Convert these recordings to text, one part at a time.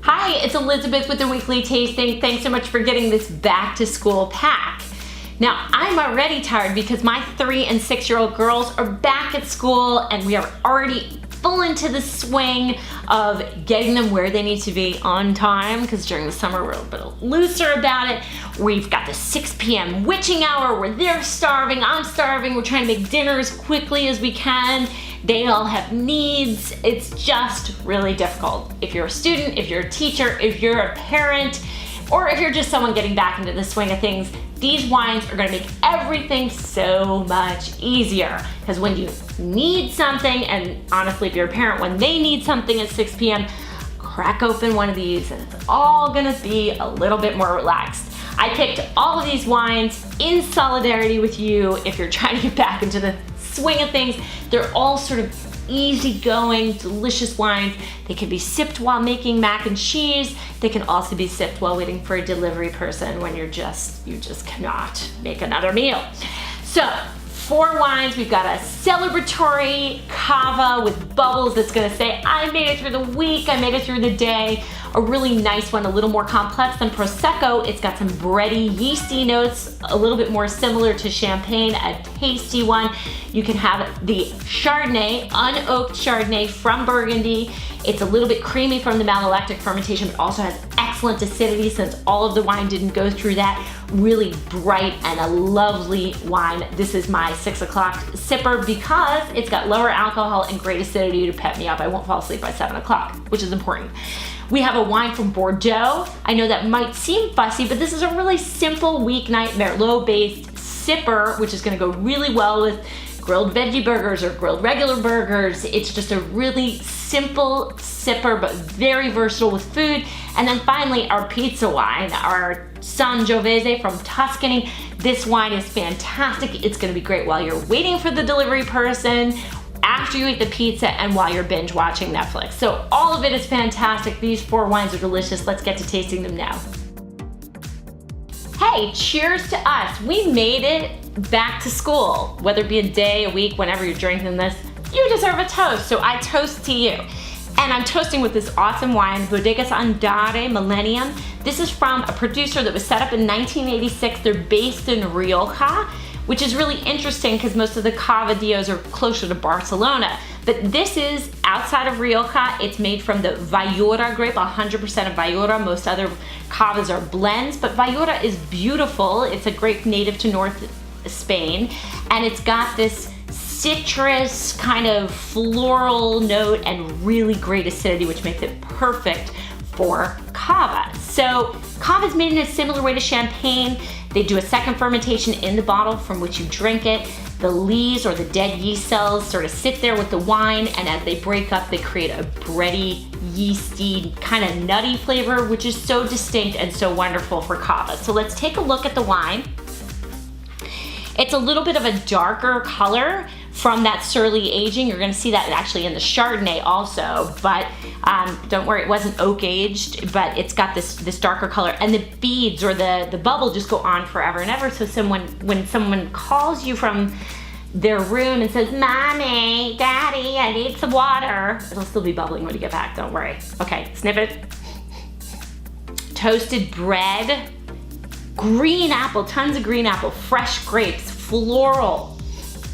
Hi, it's Elizabeth with the Weekly Tasting. Thanks so much for getting this back to school pack. Now, I'm already tired because my 3 and 6-year-old girls are back at school and we are already full into the swing of getting them where they need to be on time, because during the summer we're a bit looser about it. We've got the 6 p.m. witching hour where they're starving, I'm starving, we're trying to make dinner as quickly as we can. They all have needs. It's just really difficult. If you're a student, if you're a teacher, if you're a parent, or if you're just someone getting back into the swing of things, these wines are gonna make everything so much easier. Because when you need something, and honestly, if you're a parent, when they need something at 6 p.m., crack open one of these and it's all gonna be a little bit more relaxed. I picked all of these wines in solidarity with you if you're trying to get back into the swing of things. They're all sort of easygoing, delicious wines. They can be sipped while making mac and cheese. They can also be sipped while waiting for a delivery person when you just cannot make another meal. So, 4 wines. We've got a celebratory cava with bubbles that's gonna say, I made it through the week, I made it through the day. A really nice one, a little more complex than Prosecco. It's got some bready, yeasty notes, a little bit more similar to champagne, a tasty one. You can have the Chardonnay, unoaked Chardonnay from Burgundy. It's a little bit creamy from the malolactic fermentation, but also has excellent acidity since all of the wine didn't go through that. Really bright and a lovely wine. This is my 6 o'clock sipper because it's got lower alcohol and great acidity to pep me up. I won't fall asleep by 7 o'clock, which is important. We have a wine from Bordeaux. I know that might seem fussy, but this is a really simple weeknight Merlot-based sipper, which is gonna go really well with grilled veggie burgers or grilled regular burgers. It's just a really simple sipper, but very versatile with food. And then finally, our pizza wine, our Sangiovese from Tuscany. This wine is fantastic. It's gonna be great while you're waiting for the delivery person, after you eat the pizza, and while you're binge watching Netflix. So all of it is fantastic. These 4 wines are delicious. Let's get to tasting them now. Hey, cheers to us. We made it back to school. Whether it be a day, a week, whenever you're drinking this, you deserve a toast. So I toast to you. And I'm toasting with this awesome wine, Bodegas Andrade Millennium. This is from a producer that was set up in 1986. They're based in Rioja, which is really interesting because most of the Cavadillos are closer to Barcelona. But this is outside of Rioja. It's made from the Vallhora grape, 100% of Vallhora. Most other Cavas are blends, but Vallhora is beautiful. It's a grape native to North Spain, and it's got this citrus kind of floral note and really great acidity, which makes it perfect for cava. So cava is made in a similar way to champagne. They do a second fermentation in the bottle from which you drink it. The lees or the dead yeast cells sort of sit there with the wine, and as they break up, they create a bready, yeasty, kind of nutty flavor, which is so distinct and so wonderful for cava. So let's take a look at the wine. It's a little bit of a darker color from that surly aging. You're gonna see that actually in the Chardonnay also, but don't worry, it wasn't oak aged, but it's got this darker color, and the beads or the bubble just go on forever and ever. So when someone calls you from their room and says, Mommy, Daddy, I need some water, it'll still be bubbling when you get back, don't worry. Okay, sniff it. Toasted bread, green apple, tons of green apple, fresh grapes, floral.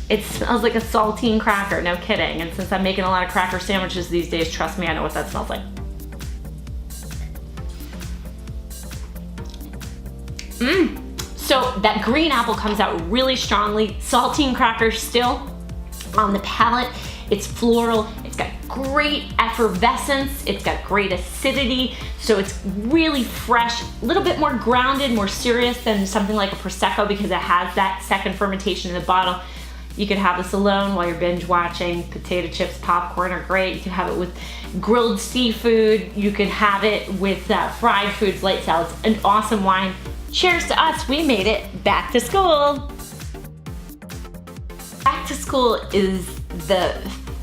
It smells like a saltine cracker, no kidding. And since I'm making a lot of cracker sandwiches these days, trust me, I know what that smells like. So that green apple comes out really strongly. Saltine cracker still on the palate. It's floral, it's got great effervescence, it's got great acidity, so it's really fresh, a little bit more grounded, more serious than something like a Prosecco because it has that second fermentation in the bottle. You could have this alone while you're binge watching. Potato chips, popcorn are great. You can have it with grilled seafood. You can have it with fried foods, light salads. An awesome wine. Cheers to us, we made it back to school. Back to school is the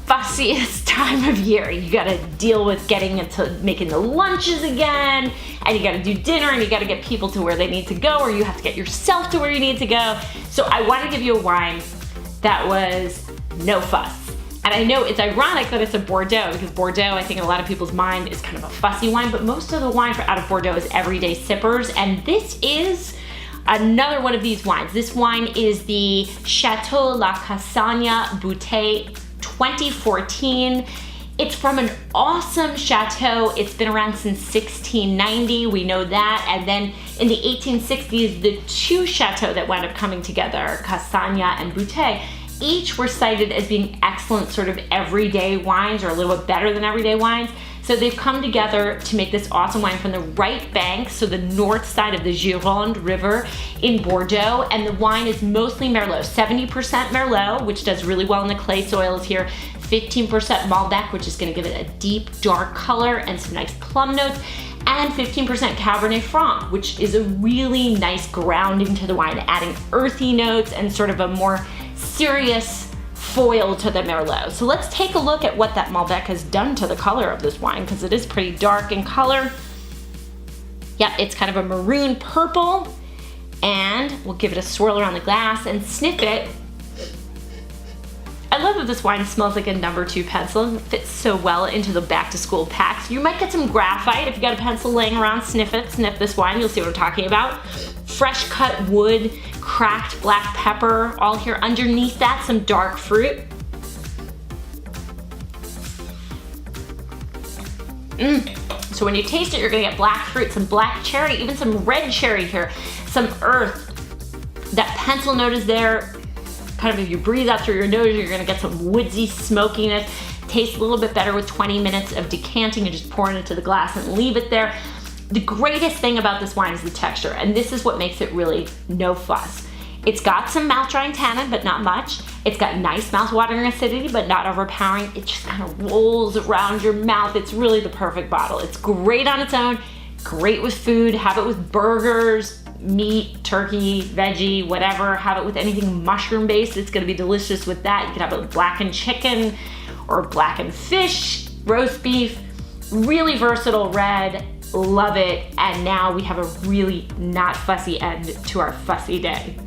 fussiest time of year. You gotta deal with getting into making the lunches again, and you gotta do dinner, and you gotta get people to where they need to go, or you have to get yourself to where you need to go. So I wanna give you a wine that was no fuss. And I know it's ironic that it's a Bordeaux, because Bordeaux, I think in a lot of people's mind, is kind of a fussy wine, but most of the wine out of Bordeaux is everyday sippers, and this is another one of these wines. This wine is the Chateau La Cassagne Bouteille 2014. It's from an awesome chateau. It's been around since 1690, we know that. And then in the 1860s, the two chateaux that wound up coming together, Cassagne and Bouteille, each were cited as being excellent sort of everyday wines, or a little bit better than everyday wines. So they've come together to make this awesome wine from the right bank, so the north side of the Gironde River in Bordeaux. And the wine is mostly Merlot, 70% Merlot, which does really well in the clay soils here, 15% Malbec, which is gonna give it a deep, dark color and some nice plum notes, and 15% Cabernet Franc, which is a really nice grounding to the wine, adding earthy notes and sort of a more serious foil to the Merlot. So let's take a look at what that Malbec has done to the color of this wine, because it is pretty dark in color. Yep, it's kind of a maroon purple, and we'll give it a swirl around the glass and sniff it. I love that this wine smells like a number 2 pencil. It fits so well into the back to school packs. You might get some graphite. If you got a pencil laying around, sniff it, sniff this wine, you'll see what I'm talking about. Fresh cut wood, cracked black pepper, all here. Underneath that, some dark fruit. So when you taste it, you're gonna get black fruit, some black cherry, even some red cherry here, some earth. That pencil note is there. Kind of if you breathe out through your nose, you're gonna get some woodsy smokiness. Tastes a little bit better with 20 minutes of decanting and just pouring it into the glass and leave it there. The greatest thing about this wine is the texture, and this is what makes it really no fuss. It's got some mouth-drying tannin, but not much. It's got nice mouth-watering acidity, but not overpowering. It just kind of rolls around your mouth. It's really the perfect bottle. It's great on its own, great with food. Have it with burgers, meat, turkey, veggie, whatever. Have it with anything mushroom-based. It's gonna be delicious with that. You can have it with blackened chicken or blackened fish, roast beef. Really versatile red. Love it. And now we have a really not fussy end to our fussy day.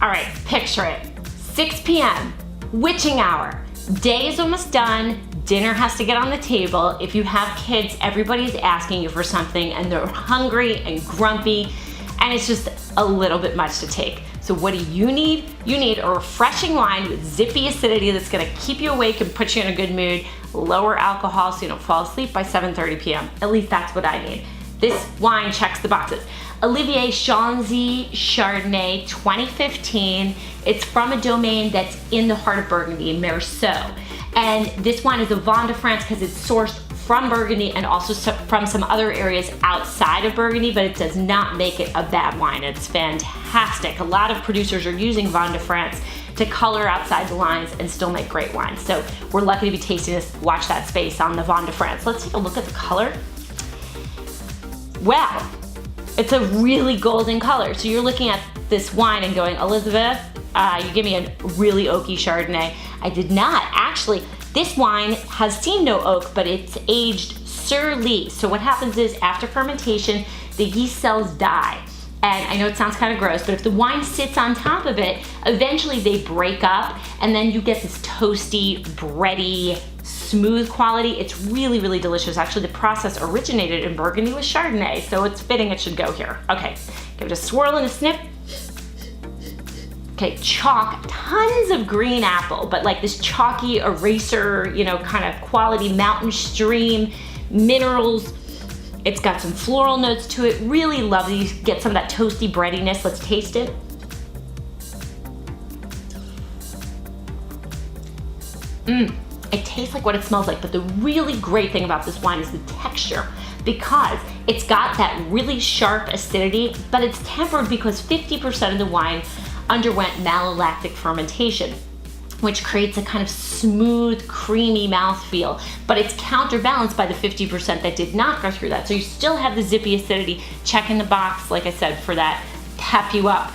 All right, picture it. 6 p.m., witching hour. Day is almost done. Dinner has to get on the table. If you have kids, everybody's asking you for something and they're hungry and grumpy, and it's just a little bit much to take. So what do you need? You need a refreshing wine with zippy acidity that's gonna keep you awake and put you in a good mood, lower alcohol so you don't fall asleep by 7:30 p.m. At least that's what I need. This wine checks the boxes. Olivier Chanzy Chardonnay 2015. It's from a domain that's in the heart of Burgundy, in Meursault. And this wine is a Vin de France because it's sourced from Burgundy and also from some other areas outside of Burgundy, but it does not make it a bad wine. It's fantastic. A lot of producers are using Vin de France to color outside the lines and still make great wines. So we're lucky to be tasting this. Watch that space on the Vin de France. Let's take a look at the color. Wow, it's a really golden color. So you're looking at this wine and going, Elizabeth, you give me a really oaky Chardonnay. I did not. Actually, this wine has seen no oak, but it's aged sur lie. So what happens is after fermentation, the yeast cells die. And I know it sounds kind of gross, but if the wine sits on top of it, eventually they break up and then you get this toasty, bready, smooth quality. It's really, really delicious. Actually, the process originated in Burgundy with Chardonnay, so it's fitting it should go here. Okay, give it a swirl and a sniff. Okay, chalk, tons of green apple, but like this chalky eraser, you know, kind of quality mountain stream, minerals. It's got some floral notes to it, really lovely. Get some of that toasty breadiness. Let's taste it. It tastes like what it smells like, but the really great thing about this wine is the texture, because it's got that really sharp acidity, but it's tempered because 50% of the wine underwent malolactic fermentation, which creates a kind of smooth, creamy mouthfeel, but it's counterbalanced by the 50% that did not go through that. So you still have the zippy acidity, checking the box, like I said, for that pep you up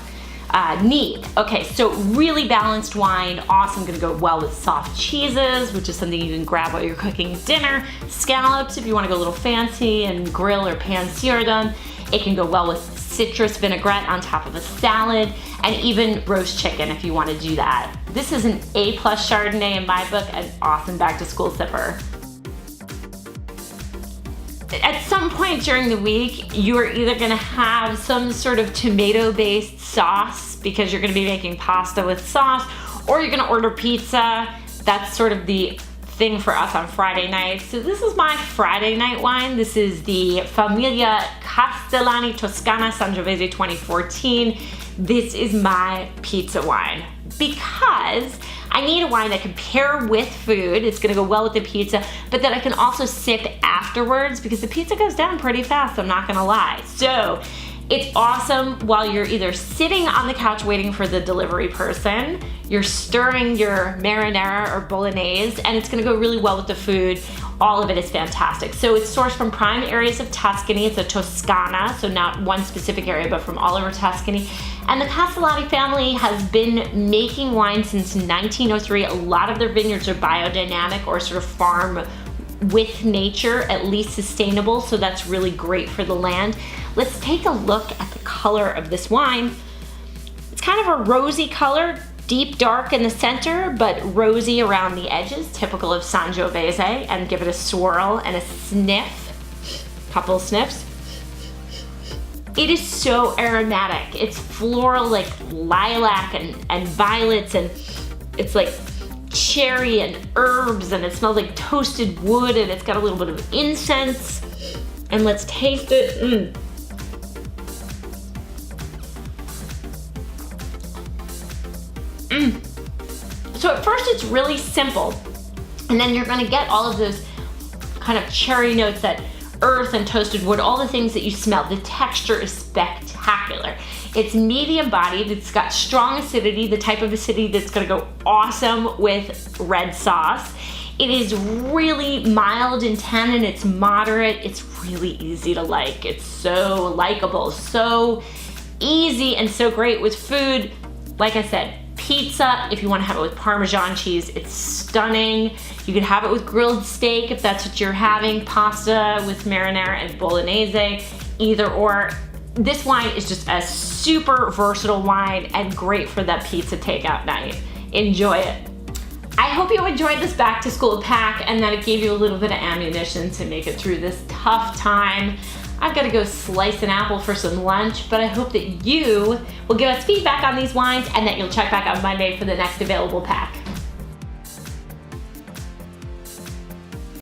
need. Okay, so really balanced wine, awesome, gonna go well with soft cheeses, which is something you can grab while you're cooking dinner, scallops if you wanna go a little fancy and grill or pan sear them. It can go well with citrus vinaigrette on top of a salad, and even roast chicken if you want to do that. This is an A+ Chardonnay in my book, an awesome back to school sipper. At some point during the week, you're either gonna have some sort of tomato-based sauce because you're gonna be making pasta with sauce, or you're gonna order pizza. That's sort of the thing for us on Friday night. So this is my Friday night wine. This is the Famiglia Castellani Toscana Sangiovese 2014. This is my pizza wine because I need a wine that can pair with food. It's gonna go well with the pizza, but that I can also sip afterwards because the pizza goes down pretty fast, I'm not gonna lie. So it's awesome while you're either sitting on the couch waiting for the delivery person, you're stirring your marinara or bolognese, and it's gonna go really well with the food. All of it is fantastic. So it's sourced from prime areas of Tuscany. It's a Toscana, so not one specific area, but from all over Tuscany. And the Castellani family has been making wine since 1903. A lot of their vineyards are biodynamic or sort of farm with nature, at least sustainable, so that's really great for the land. Let's take a look at the color of this wine. It's kind of a rosy color, deep dark in the center, but rosy around the edges, typical of Sangiovese, and give it a swirl and a sniff, couple sniffs. It is so aromatic. It's floral, like lilac and violets, and it's like cherry and herbs, and it smells like toasted wood, and it's got a little bit of incense. And let's taste it. So at first it's really simple, and then you're gonna get all of those kind of cherry notes, that earth and toasted wood, all the things that you smell. The texture is spectacular. It's medium bodied, it's got strong acidity, the type of acidity that's gonna go awesome with red sauce. It is really mild in tannin, it's moderate, it's really easy to like. It's so likable, so easy, and so great with food. Like I said, pizza, if you want to have it with Parmesan cheese, it's stunning. You can have it with grilled steak if that's what you're having, pasta with marinara and bolognese, either or. This wine is just a super versatile wine and great for that pizza takeout night. Enjoy it. I hope you enjoyed this back to school pack and that it gave you a little bit of ammunition to make it through this tough time. I've got to go slice an apple for some lunch, but I hope that you will give us feedback on these wines and that you'll check back on Monday for the next available pack.